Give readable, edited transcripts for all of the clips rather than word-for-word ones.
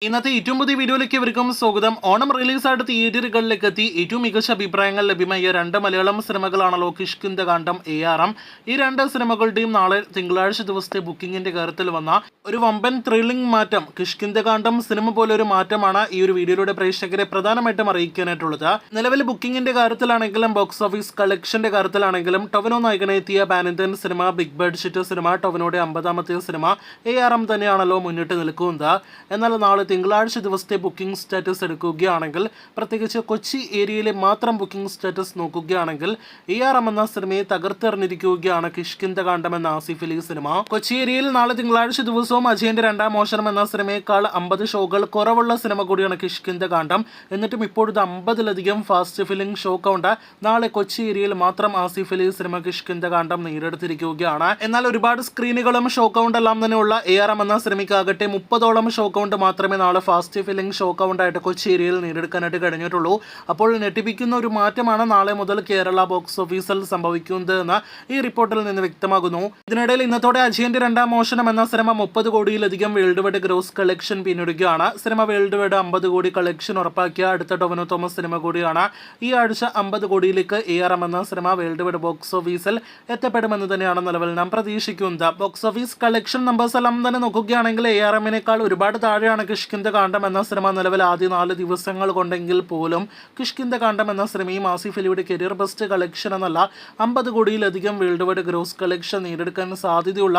ഇന്നത്തെ ഏറ്റവും പുതിയ വീഡിയോയിലേക്ക് ഇവർക്കും സ്വാഗതം. ഓണം റിലീസായിട്ട് തിയേറ്ററുകളിലേക്ക് എത്തി ഏറ്റവും മികച്ച അഭിപ്രായങ്ങൾ ലഭ്യമായ രണ്ട് മലയാളം സിനിമകളാണല്ലോ കിഷ്കിന്ധാകാന്ഡം, ARM. ഈ രണ്ട് സിനിമകളുടെയും നാളെ തിങ്കളാഴ്ച ദിവസത്തെ ബുക്കിംഗിന്റെ കാര്യത്തിൽ വന്ന ഒരു വമ്പൻ ത്രില്ലിംഗ് മാറ്റം, കിഷ്കിന്ധാകാന്ഡം സിനിമ പോലെ ഒരു മാറ്റമാണ് ഈ ഒരു വീഡിയോയിലൂടെ പ്രേക്ഷകരെ പ്രധാനമായിട്ടും അറിയിക്കാനായിട്ടുള്ളത്. നിലവിൽ ബുക്കിംഗിന്റെ കാര്യത്തിലാണെങ്കിലും ബോക്സ് ഓഫീസ് കളക്ഷന്റെ കാര്യത്തിലാണെങ്കിലും ടൊവിനോ നായകനെത്തിയ pan Indian cinema, big budget cinema, ടൊവിനോയുടെ 50ാമത്തെ സിനിമ ARM തന്നെയാണല്ലോ മുന്നിട്ട് നിൽക്കുന്നത്. എന്നാൽ നാളെ തിങ്കളാഴ്ച ദിവസത്തെ ബുക്കിംഗ് സ്റ്റാറ്റസ് എടുക്കുകയാണെങ്കിൽ, പ്രത്യേകിച്ച് കൊച്ചി ഏരിയയിലെ മാത്രം ബുക്കിംഗ് സ്റ്റാറ്റസ് നോക്കുകയാണെങ്കിൽ ARM എന്ന സിനിമയെ തകർത്തെറിഞ്ഞിരിക്കുകയാണ് കിഷ്കിന്ധാകാന്ഡം എന്ന ആസിഫ് അലി സിനിമ. കൊച്ചി ഏരിയയിൽ നാളെ തിങ്കളാഴ്ച ദിവസവും അജയന്റെ രണ്ടാം മോഷണം എന്ന സിനിമയേക്കാൾ 50 ഷോകൾ കുറവുള്ള സിനിമ കൂടിയാണ് കിഷ്കിന്ധാകാന്ഡം. എന്നിട്ടും ഇപ്പോഴത്തെ 50ലധികം ഫാസ്റ്റ് ഫിലിംഗ് ഷോ കൗണ്ട് നാളെ കൊച്ചി ഏരിയയിൽ മാത്രം ആസിഫ് അലി സിനിമ കിഷ്കിന്ധാകാന്ഡം നേടിയെടുത്തിരിക്കുകയാണ്. എന്നാൽ ഒരുപാട് സ്ക്രീനുകളും ഷോ കൗണ്ട് എല്ലാം തന്നെയുള്ള ARM എന്ന സിനിമയ്ക്കാകട്ടെ 30ഓളം ഷോ കൗണ്ട് മാത്രമേ നാളെ ഫാസ്റ്റ് ഫിലിംഗ് ഷോ കൗണ്ടായിട്ട് കൊച്ചി ഏരിയയിൽ നേടിയെടുക്കാനായിട്ട് കഴിഞ്ഞിട്ടുള്ളൂ. അപ്പോൾ ഞെട്ടിപ്പിക്കുന്ന ഒരു മാറ്റമാണ് നാളെ മുതൽ കേരള ബോക്സ് ഓഫീസിൽ സംഭവിക്കുന്നത് എന്ന് ഈ റിപ്പോർട്ടിൽ നിന്ന് വ്യക്തമാകുന്നു. ഇതിനിടയിൽ ഇന്നത്തോടെ അജയന്റെ രണ്ടാം മോഷണം എന്ന സിനിമ 30 കോടിയിലധികം വേൾഡ് വൈഡ് ഗ്രോസ് കളക്ഷൻ പിന്നിടുകയാണ്. Cinema world wide 50 crore collection ഉറപ്പാക്കിയ അടുത്ത ടൊവിനോ തോമസ് സിനിമ കൂടിയാണ്. ഈ ആഴ്ച 50 കോടിയിലേക്ക് ARM എന്ന സിനിമ വേൾഡ് വൈഡ് ബോക്സ് ഓഫീസിൽ എത്തപ്പെടുമെന്ന് തന്നെയാണ് നിലവിൽ നാം പ്രതീക്ഷിക്കുന്നത്. ബോക്സ് ഓഫീസ് കളക്ഷൻ നമ്പേഴ്സ് എല്ലാം തന്നെ നോക്കുകയാണെങ്കിൽ ARMനേക്കാൾ ഒരുപാട് താഴെയാണ് കിഷ്കിന്ധാകാന്ഡം എന്ന സിനിമ നിലവിൽ ആദ്യ 4 ദിവസങ്ങൾ കൊണ്ടെങ്കിൽ പോലും കിഷ്കിന്ധാകാന്ഡം എന്ന സിനിമയും ആസിഫ് അലിയുടെ കരിയർ ബെസ്റ്റ് കളക്ഷൻ എന്നല്ല 50 കോടിയിലധികം വേൾഡ് വൈഡ് ഗ്രോസ് കളക്ഷൻ നേടിയെടുക്കാൻ സാധ്യതയുള്ള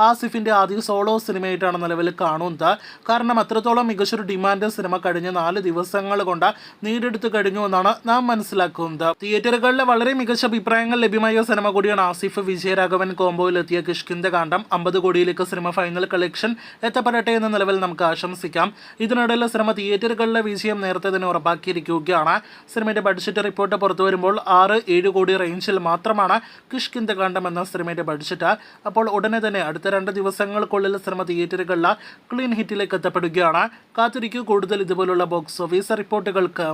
ആസിഫിന്റെ ആദ്യ സോളോ സിനിമയായിട്ടാണ് നിലവിൽ കാണുന്നത്. കാരണം അത്രത്തോളം മികച്ചൊരു ഡിമാൻഡ് സിനിമ കഴിഞ്ഞ 4 ദിവസങ്ങൾ കൊണ്ട് നേടിയെടുത്തു കഴിഞ്ഞു എന്നാണ് നാം മനസ്സിലാക്കുന്നത്. തിയേറ്ററുകളിലെ വളരെ മികച്ച അഭിപ്രായങ്ങൾ ലഭ്യമായ സിനിമ കൂടിയാണ് ആസിഫ് വിജയരാഘവൻ കോംബോയിലെത്തിയ കിഷ്കിന്ധാകാന്ഡം. 50 കോടിയിലേക്ക് സിനിമ ഫൈനൽ കളക്ഷൻ എത്തപ്പെടട്ടെ എന്ന് നിലവിൽ നമുക്ക് ആശംസിക്കാം. ഇതിനിടയിൽ സിനിമ തിയേറ്ററുകളിലെ വിജയം നേരത്തെ തന്നെ ഉറപ്പാക്കിയിരിക്കുകയാണ്. സിനിമയുടെ ബഡ്ജറ്റ് റിപ്പോർട്ട് പുറത്തു വരുമ്പോൾ 6-7 കോടി റേഞ്ചിൽ മാത്രമാണ് കിഷ്കിന്ധാകാന്ഡം എന്ന സിനിമയുടെ ബഡ്ജറ്റ്. അപ്പോൾ ഉടനെ തന്നെ അടുത്ത 2 ദിവസങ്ങൾക്കുള്ളിൽ സിനിമ തിയേറ്ററുകളിൽ ക്ലീൻ ഹിറ്റിലേക്ക് എത്തപ്പെടുകയാണ്. കാത്തിരിക്കൂ കൂടുതൽ ഇതുപോലുള്ള ബോക്സ് ഓഫീസ് റിപ്പോർട്ടുകൾക്ക്.